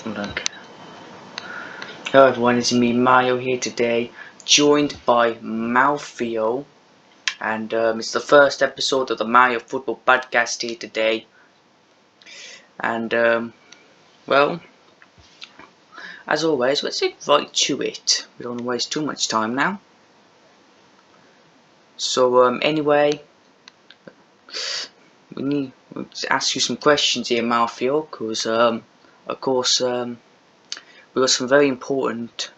Okay. Hello everyone, it's me Mario here today, joined by Marfio, and it's the first episode of the Mario Football Podcast here today. And well, as always, let's get right to it. We don't want to waste too much time now. So anyway, we need to ask you some questions here, Marfio, because of course we got some very important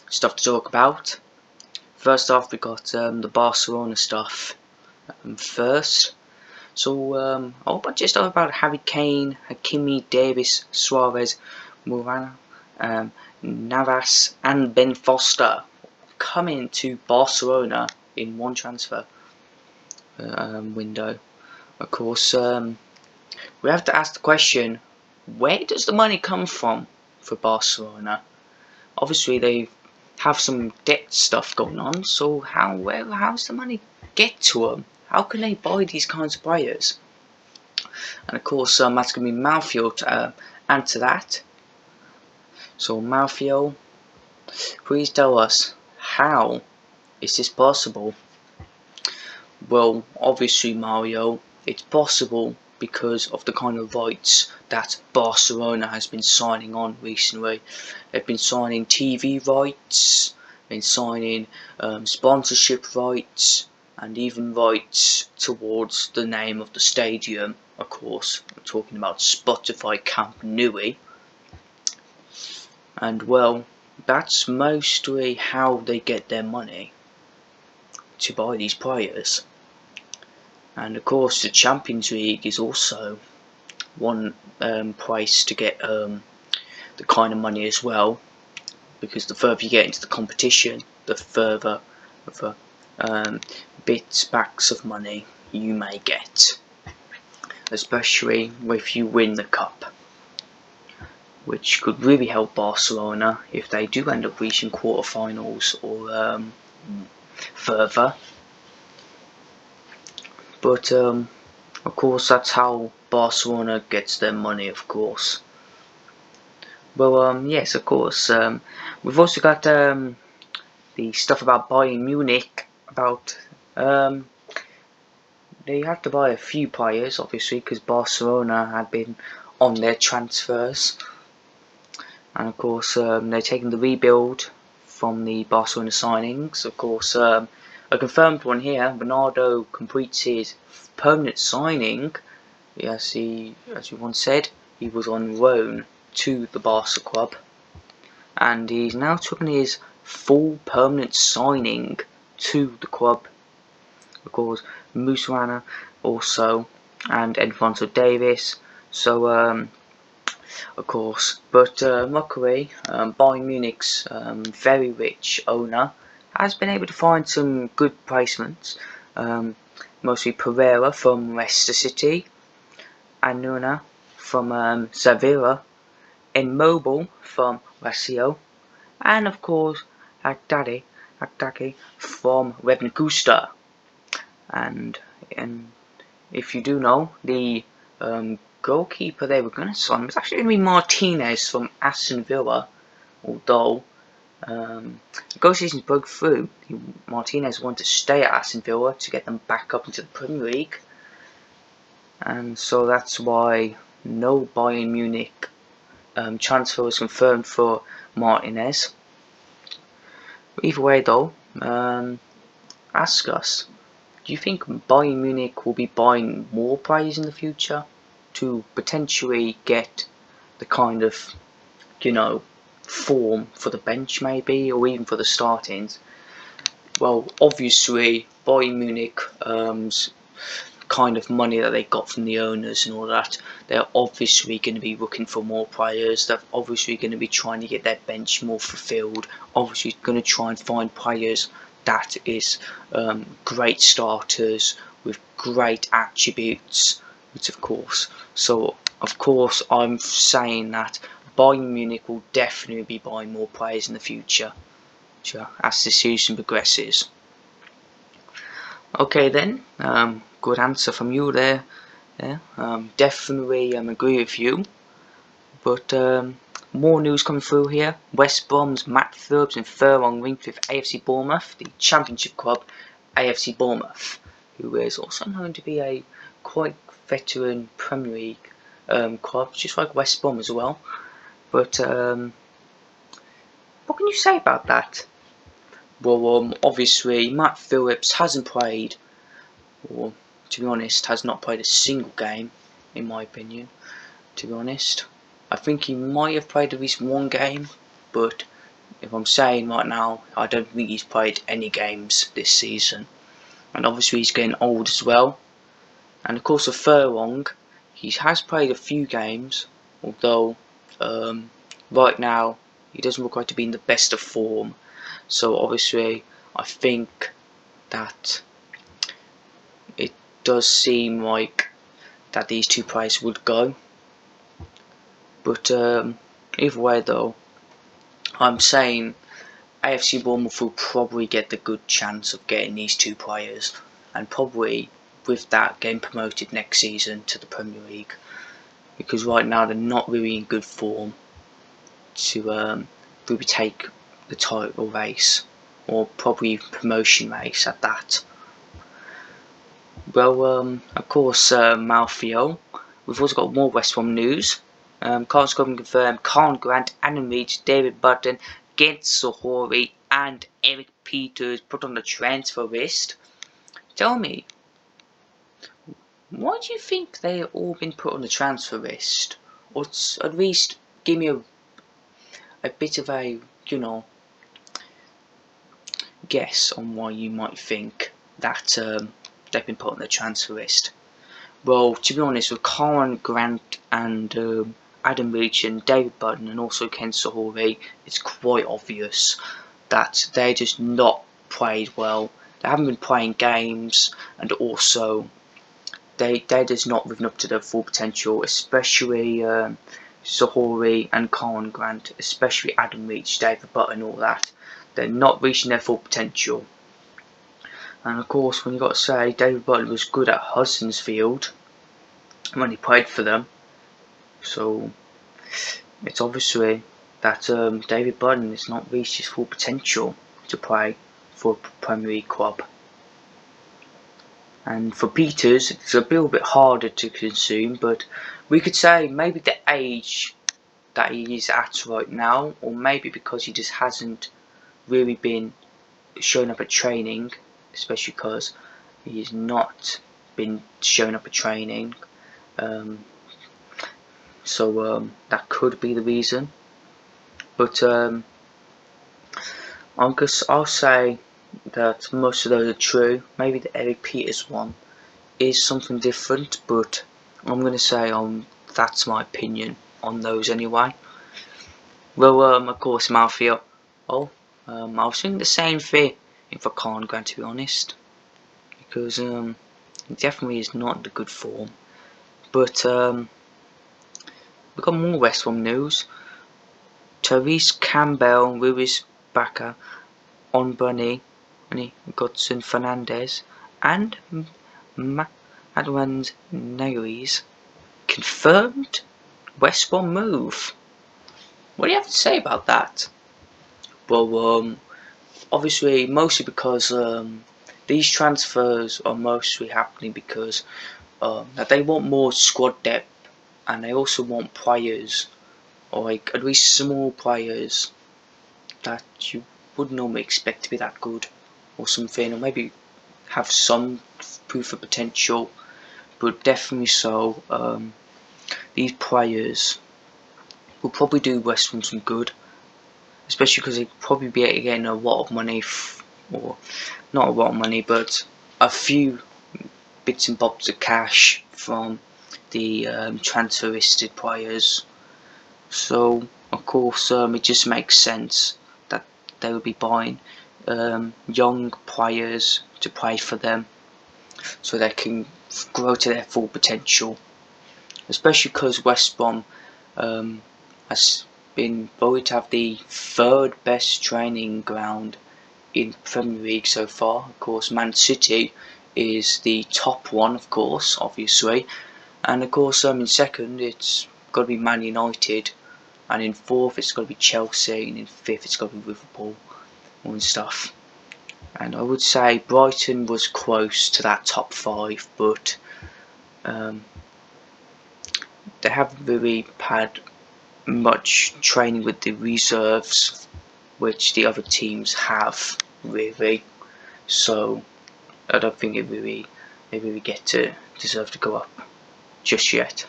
stuff to talk about. First off, we got the Barcelona stuff first. So I hope I just talk about Harry Kane, Hakimi, Davis, Suarez, Morana, Navas, and Ben Foster coming to Barcelona in one transfer window. Of course, we have to ask the question: where does the money come from for Barcelona? Obviously, they have some debt stuff going on. So how's the money get to them? How can they buy these kinds of players? And of course, that's going to be Marfio to answer that. So Marfio, please tell us, how is this possible? Well, obviously Mario, it's possible because of the kind of rights that Barcelona has been signing on recently. They've been signing TV rights, been signing sponsorship rights, and even rights towards the name of the stadium. Of course, I'm talking about Spotify Camp Nou. And well, that's mostly how they get their money to buy these players. And of course, the Champions League is also one place to get the kind of money as well, because the further you get into the competition, the further the bits backs of money you may get, especially if you win the cup, which could really help Barcelona if they do end up reaching quarterfinals or further. But of course, that's how Barcelona gets their money, of course. Well, yes, of course. We've also got the stuff about Bayern Munich. About they had to buy a few players, obviously, because Barcelona had been on their transfers, and of course they're taking the rebuild from the Barcelona signings. Of course, a confirmed one here: Bernardo completes his permanent signing. As we once said, he was on loan to the Barca club, and he's now taken his full permanent signing to the club. Of course, Musiala also, and Alphonso Davis. So, of course, but luckily, Bayern Munich's very rich owner has been able to find some good placements. Mostly Pereira from Leicester City, Anuna from Sevilla, Immobile from Lazio, and of course Haddadi from Leverkusen. And if you do know, the goalkeeper they were going to sign was actually going to be Martinez from Aston Villa, although negotiations broke through. Martinez wanted to stay at Aston Villa to get them back up into the Premier League, and so that's why no Bayern Munich transfer was confirmed for Martinez. Either way though, ask us, do you think Bayern Munich will be buying more players in the future to potentially get the kind of, form for the bench maybe, or even for the startings? Well, obviously Bayern Munich kind of money that they got from the owners and all that, they're obviously going to be looking for more players. They're obviously going to be trying to get their bench more fulfilled. Obviously going to try and find players that is great starters with great attributes, which of course. So of course I'm saying that Bayern Munich will definitely be buying more players in the future as the season progresses. Okay then, good answer from you there. Yeah, definitely agree with you. But more news coming through here. West Brom's Matt Thurbs and Furlong linked with AFC Bournemouth, the Championship club AFC Bournemouth, who is also known to be a quite veteran Premier League club, just like West Brom as well. But what can you say about that? Well, obviously Matt Phillips hasn't played, or to be honest, has not played a single game, in my opinion. To be honest, I think he might have played at least one game, but if I'm saying right now, I don't think he's played any games this season. And obviously he's getting old as well. And of course, for Furlong, he has played a few games, although right now he doesn't look like to be in the best of form. So obviously, I think that it does seem like that these two players would go. But either way though, I'm saying AFC Bournemouth will probably get the good chance of getting these two players, and probably with that getting promoted next season to the Premier League, because right now they're not really in good form to really take the title race, or probably promotion race at that. Well, of course, Marfio. We've also got more West Brom news. Carl's confirmed Colin Grant, Adam Reach, David Button, Gent Sohori, and Eric Peters put on the transfer list. Tell me, why do you think they've all been put on the transfer list? Or at least give me a bit of a, guess on why you might think that they've been put on the transfer list. Well, to be honest, with Colin Grant and Adam Reach and David Button and also Ken Sohori, it's quite obvious that they're just not played well. They haven't been playing games, and also they're just not living up to their full potential, especially Sohori and Colin Grant, especially Adam Reach, David Button, all that. They're not reaching their full potential. And of course, when you got to say, David Button was good at Huddersfield when he played for them, so it's obviously that David Button has not reached his full potential to play for a Premier League club. And for Peters, it's a little bit harder to consume, but we could say maybe the age that he is at right now, or maybe because he just hasn't really been showing up at training, especially because he's not been showing up at training. So that could be the reason. But I'll say that most of those are true. Maybe the Eric Peters one is something different, but I'm going to say that's my opinion on those anyway. Well, of course, Marfio. I was thinking the same thing for Colin Grant, to be honest, because he definitely is not in the good form. But we've got more West Brom news. Therese Campbell, Lewis Bakker, Onbunny, Godson Fernandez, and Adwans Neres confirmed West Brom move. What do you have to say about that? Well, obviously, mostly because these transfers are mostly happening because that they want more squad depth, and they also want players, or like at least small players that you wouldn't normally expect to be that good, or something, or maybe have some proof of potential, but definitely so. These players will probably do West Brom some good, especially because they'd probably be getting a lot of money, or not a lot of money, but a few bits and bobs of cash from the transfer listed players. So of course it just makes sense that they would be buying young players to play for them, so they can grow to their full potential. Especially because West Brom has been voted to have the third best training ground in the Premier League so far. Of course, Man City is the top one, of course, obviously, and of course in second it's got to be Man United, and in fourth it's got to be Chelsea, and in fifth it's got to be Liverpool and stuff. And I would say Brighton was close to that top 5, but they haven't really had much training with the reserves, which the other teams have, really. So I don't think they really deserve to go up just yet.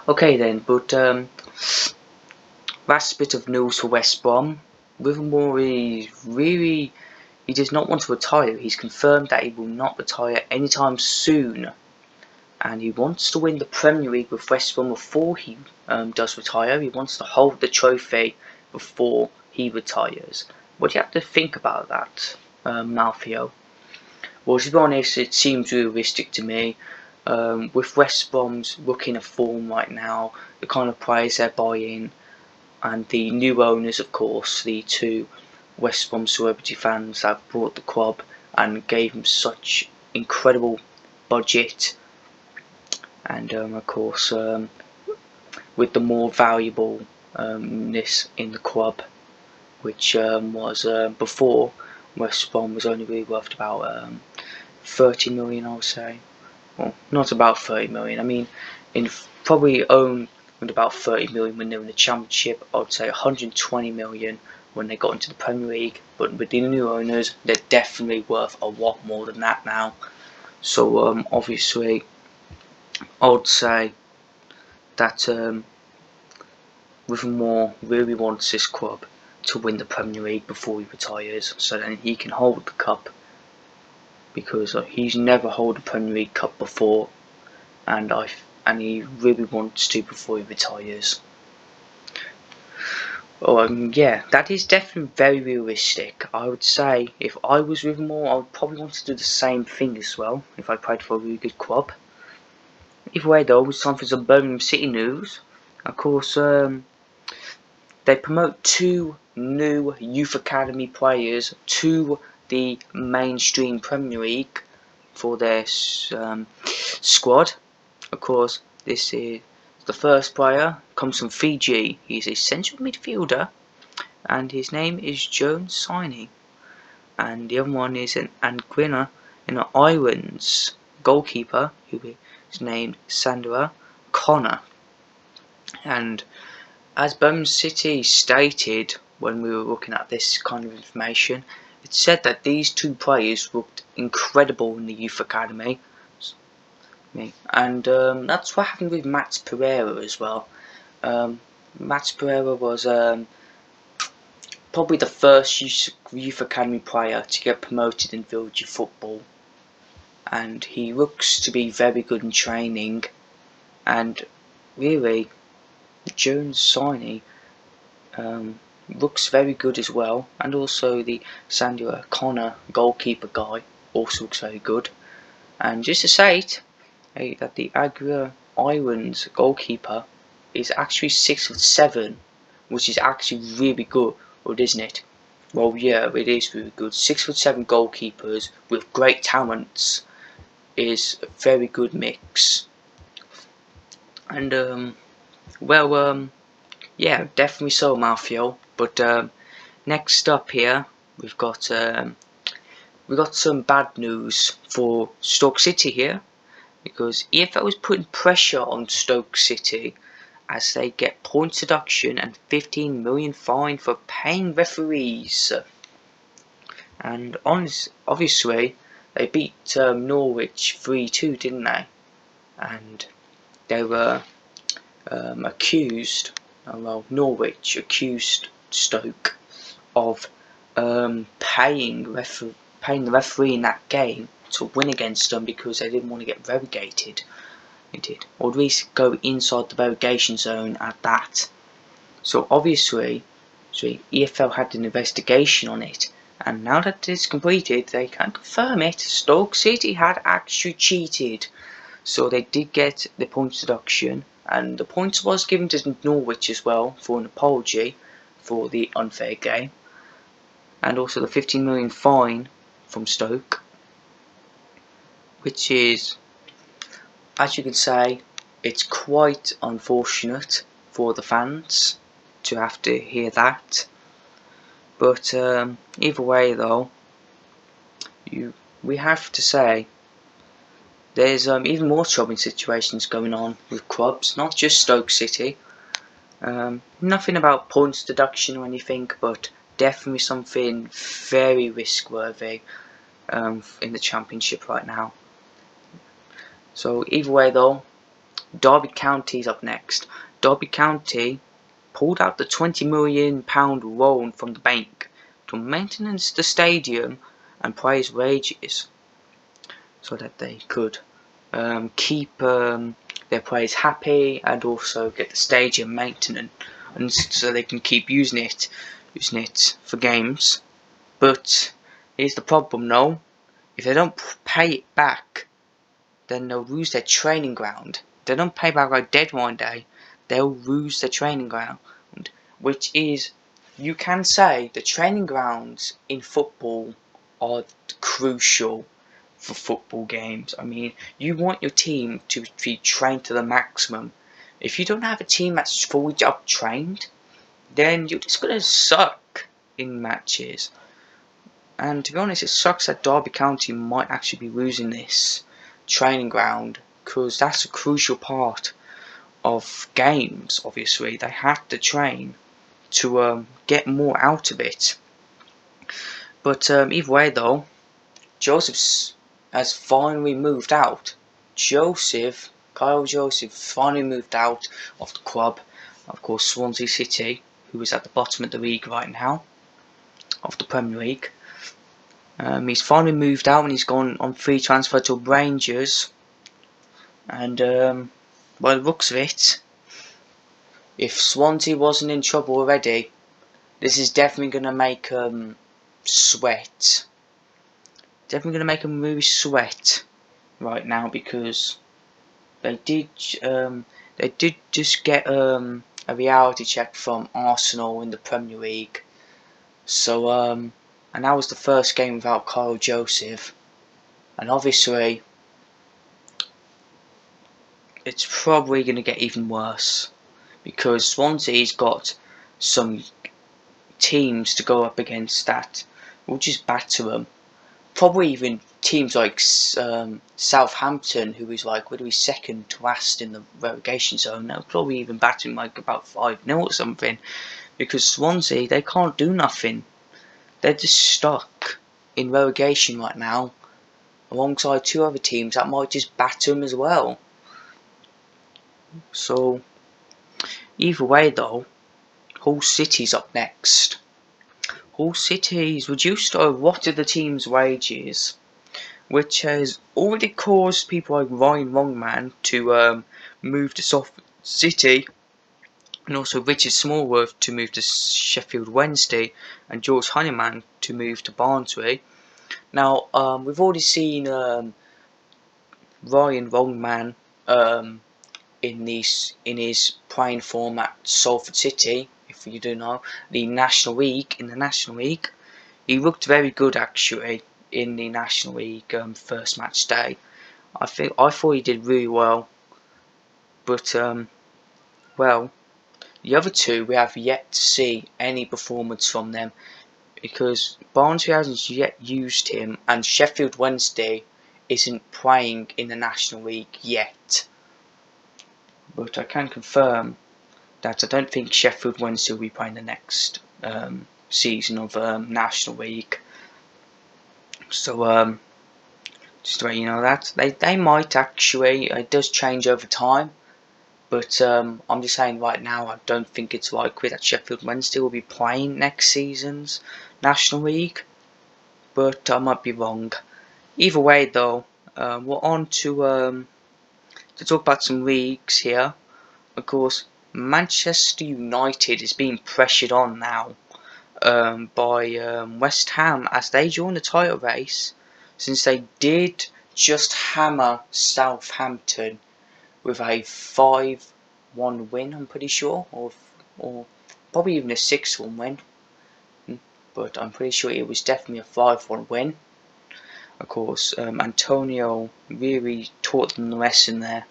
Okay then, but last bit of news for West Brom. Livermore is really, he does not want to retire. He's confirmed that he will not retire anytime soon, and he wants to win the Premier League with West Brom before he does retire. He wants to hold the trophy before he retires. What do you have to think about that, Marfio? Well, to be honest, it seems realistic to me. With West Brom's looking at form right now, the kind of players they're buying, and the new owners, of course, the two West Brom celebrity fans that brought the club and gave them such incredible budget, and of course with the more valuableness in the club, which was before West Brom was only really worth about 30 million, I would say. Well, not about 30 million. I mean, in probably owned about 30 million when they were in the Championship. I would say 120 million when they got into the Premier League. But with the new owners, they're definitely worth a lot more than that now. So obviously, I would say that Livermore really wants this club to win the Premier League before he retires, so then he can hold the cup, because he's never held a Premier League cup before, and he really wants to before he retires. Yeah, that is definitely very realistic. I would say if I was Livermore, I would probably want to do the same thing as well if I played for a really good club. Either way though, it's time for some Birmingham City news. Of course, they promote 2 new youth academy players to the mainstream Premier League for their squad. Of course, this is the first player, comes from Fiji. He's a central midfielder, and his name is Joan Siney. And the other one is an Anguilla in the Islands goalkeeper, who is named Sandra Connor. And as Birmingham City stated when we were looking at this kind of information, it said that these 2 players looked incredible in the youth academy. And that's what happened with Matt Pereira as well. Matt Pereira was probably the first youth academy player to get promoted in village football, and he looks to be very good in training. And really, Jones Siney looks very good as well, and also the Sandra Connor goalkeeper guy also looks very good. And just to say it, that the Agra Islands goalkeeper is actually 6'7", which is actually really good, isn't it? Well, yeah, it is really good. 6'7" goalkeepers with great talents is a very good mix. And yeah, definitely so, Marfio. But next up here, we've got some bad news for Stoke City here, because EFL is putting pressure on Stoke City as they get points deduction and 15 million fine for paying referees. And obviously, they beat Norwich 3-2, didn't they? And they were accused. Norwich accused Stoke of paying the referee in that game to win against them because they didn't want to get relegated. They did, or at least go inside the relegation zone at that. So obviously, EFL had an investigation on it, and now that it's completed, they can confirm it. Stoke City had actually cheated, so they did get the points deduction, and the points was given to Norwich as well for an apology for the unfair game, and also the 15 million fine from Stoke, which is, as you can say, it's quite unfortunate for the fans to have to hear that. But either way, though, we have to say there's even more troubling situations going on with clubs, not just Stoke City. Nothing about points deduction or anything, but definitely something very risk-worthy in the Championship right now. So either way, though, Derby County's up next. Derby County pulled out the £20 million loan from the bank to maintenance the stadium and players' wages, so that they could keep their players happy and also get the stadium maintenance, and so they can keep using it for games. But here's the problem, though: if they don't pay it back, then they'll lose their training ground. If they don't pay back by deadline day, they'll lose their training ground, which is, you can say, the training grounds in football are crucial for football games. I mean, you want your team to be trained to the maximum. If you don't have a team that's fully up trained, then you're just gonna suck in matches. And to be honest, it sucks that Derby County might actually be losing this training ground, because that's a crucial part of games. Obviously, they have to train to get more out of it. But either way, though, Joseph has finally moved out. Kyle Joseph finally moved out of the club. Of course, Swansea City, who is at the bottom of the league right now, of the Premier League. He's finally moved out and he's gone on free transfer to Rangers. And by the looks of it, if Swansea wasn't in trouble already, this is definitely going to make sweat. Definitely going to make them really sweat right now, because they did just get a reality check from Arsenal in the Premier League. So and that was the first game without Kyle Joseph, and obviously it's probably going to get even worse, because Swansea's got some teams to go up against that will just batter them. Probably even teams like Southampton, who is like, what are we, second to last in the relegation zone, they'll probably even batter him like about 5-0 or something, because Swansea, they can't do nothing. They're just stuck in relegation right now, alongside two other teams that might just batter them as well. So either way, though, Hull City's up next. Hull City's reduced a lot of the team's wages, which has already caused people like Ryan Longman to move to Salford City, and also Richard Smallworth to move to Sheffield Wednesday, and George Honeyman to move to Barnsley. Now, we've already seen Ryan Longman in his playing form at Salford City. If you do know, in the National League, he looked very good actually in the National League first match day. I thought he did really well, but well, the other two we have yet to see any performance from them, because Barnsley hasn't yet used him, and Sheffield Wednesday isn't playing in the National League yet. But I can confirm that I don't think Sheffield Wednesday will be playing the next season of National League. So just to let you know that they might actually. It does change over time, but I'm just saying right now, I don't think it's likely that Sheffield Wednesday will be playing next season's National League, but I might be wrong. Either way, though, we're on to talk about some leagues here. Of course, Manchester United is being pressured on now by West Ham as they join the title race, since they did just hammer Southampton with a 5-1 win, I'm pretty sure, or probably even a 6-1 win, but I'm pretty sure it was definitely a 5-1 win. Of course, Antonio really taught them the lesson there.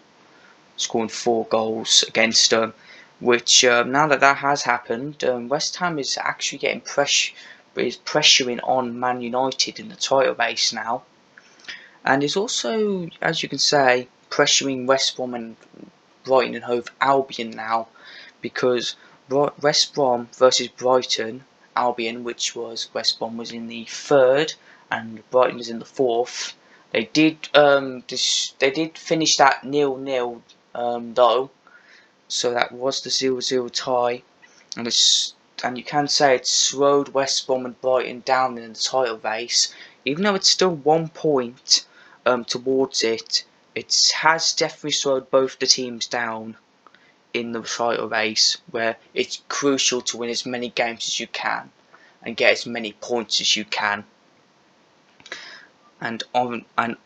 scoring 4 goals against them. Which now that has happened, West Ham is actually getting pressuring on Man United in the title race now, and is also, as you can say, pressuring West Brom and Brighton and Hove Albion now, because West Brom versus Brighton Albion, which was West Brom was in the 3rd and Brighton was in the 4th. They did finish that 0-0 though, so that was the 0-0 tie, and you can say it slowed West Brom and Brighton down in the title race, even though it's still 1 point towards it. It has definitely slowed both the teams down in the title race, where it's crucial to win as many games as you can and get as many points as you can. And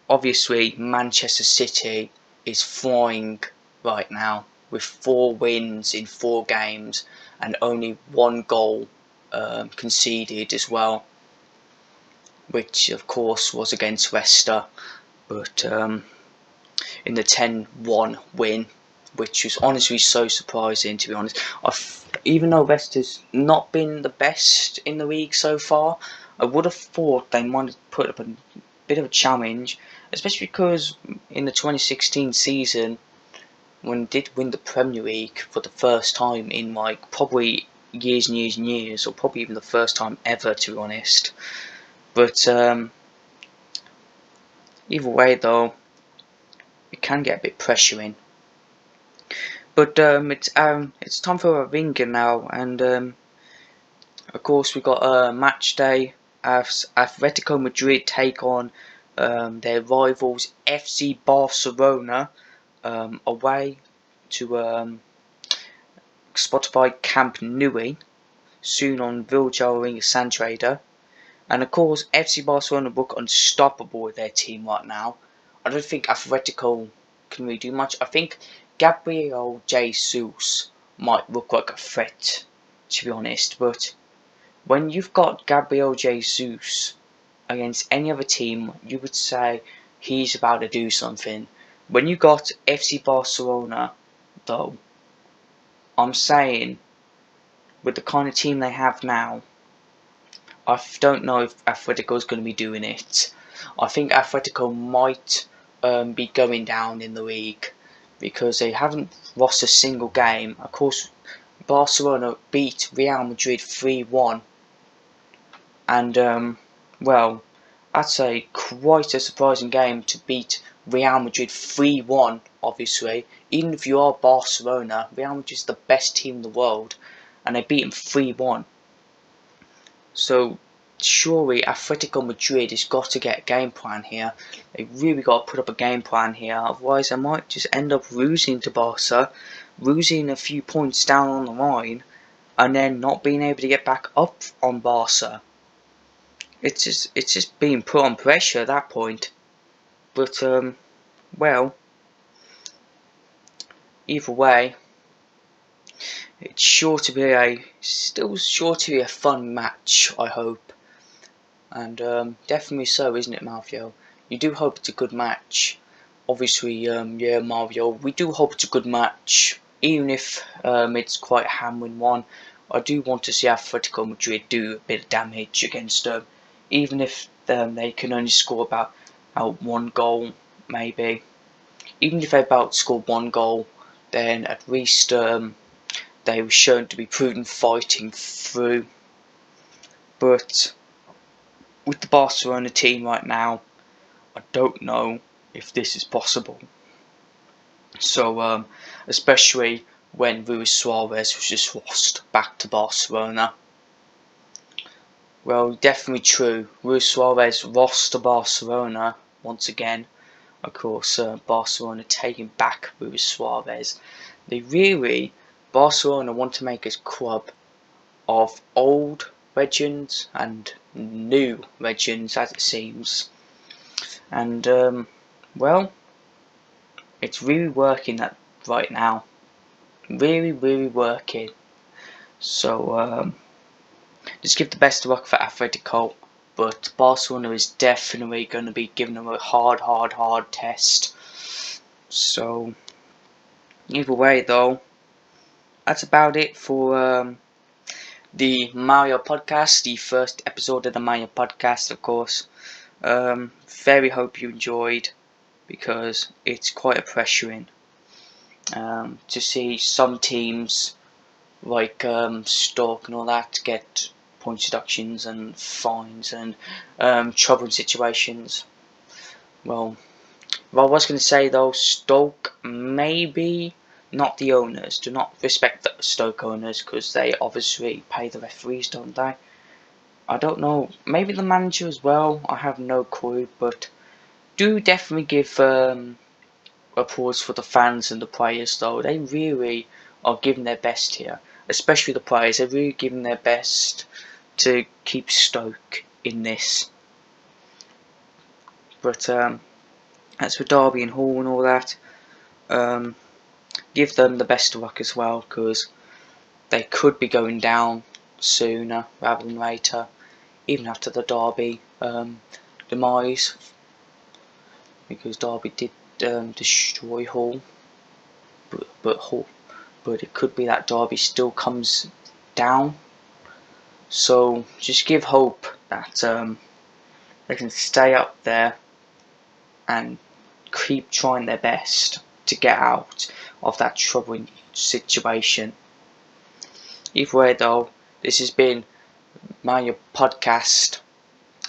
obviously Manchester City is flying right now with 4 wins in 4 games and only 1 goal conceded as well, which of course was against Leicester, but in the 10-1 win, which was honestly so surprising, to be honest. Even though Leicester's not been the best in the league so far, I would have thought they might have put up a bit of a challenge, especially because in the 2016 season, when they did win the Premier League for the first time in like probably years and years and years, or probably even the first time ever, to be honest. But either way though, it can get a bit pressuring. But it's time for a ringer now, and of course we got a match day as Atletico Madrid take on their rivals FC Barcelona away to Spotify Camp Nou, soon on Village Ring Santander. And of course FC Barcelona look unstoppable with their team right now. I don't think Atletico can really do much. I think Gabriel Jesus might look like a threat, to be honest, but when you've got Gabriel Jesus against any other team, you would say he's about to do something. When you got FC Barcelona, though, I'm saying with the kind of team they have now, I don't know if Atletico is going to be doing it. I think Atletico might be going down in the league because they haven't lost a single game. Of course, Barcelona beat Real Madrid 3-1, and well, that's quite a surprising game to beat Real Madrid 3-1. Obviously, even if you are Barcelona, Real Madrid is the best team in the world, and they beat them 3-1. So surely Atletico Madrid has got to get a game plan here. They really got to put up a game plan here, otherwise they might just end up losing to Barca, losing a few points down on the line, and then not being able to get back up on Barca. It's just being put on pressure at that point. But well, either way, it's still sure to be a fun match, I hope. And definitely so, isn't it, Marfio? You do hope it's a good match. Obviously, yeah, Marfio, we do hope it's a good match, even if it's quite a hammering one. I do want to see Atletico Madrid do a bit of damage against them, even if they can only score about 1 goal, maybe. Even if they about score 1 goal, then at least they were shown to be prudent fighting through. But with the Barcelona team right now, I don't know if this is possible. So, especially when Luis Suarez was just lost back to Barcelona. Well, definitely true. Luis Suarez lost to Barcelona once again. Of course, Barcelona taking back Luis Suarez. Barcelona want to make a club of old legends and new legends, as it seems. And well, it's really working that right now. Really, really working. So just give the best of luck for Atletico, but Barcelona is definitely going to be giving them a hard test. So Either way though, that's about it for the Mario podcast, the first episode of the Mario podcast, of course. Very hope you enjoyed, because it's quite a pressuring to see some teams like Stoke and all that get point deductions and fines and troubling situations. Well, what I was going to say though, Stoke, maybe not the owners. Do not respect the Stoke owners, because they obviously pay the referees, don't they? I don't know, maybe the manager as well, I have no clue, but do definitely give applause for the fans and the players though. They really are giving their best here, especially the players. They're really giving their best to keep Stoke in this. But as for Derby and Hall and all that, give them the best of luck as well, because they could be going down sooner rather than later, even after the Derby demise, because Derby did destroy Hall, but it could be that Derby still comes down. So just give hope that they can stay up there and keep trying their best to get out of that troubling situation. Either way though, this has been my podcast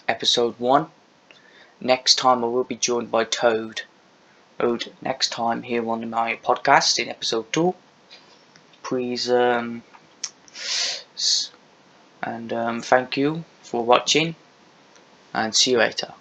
episode 1. Next time I will be joined by Toad. Next time here on the Mario podcast in episode 2. Please thank you for watching, and see you later.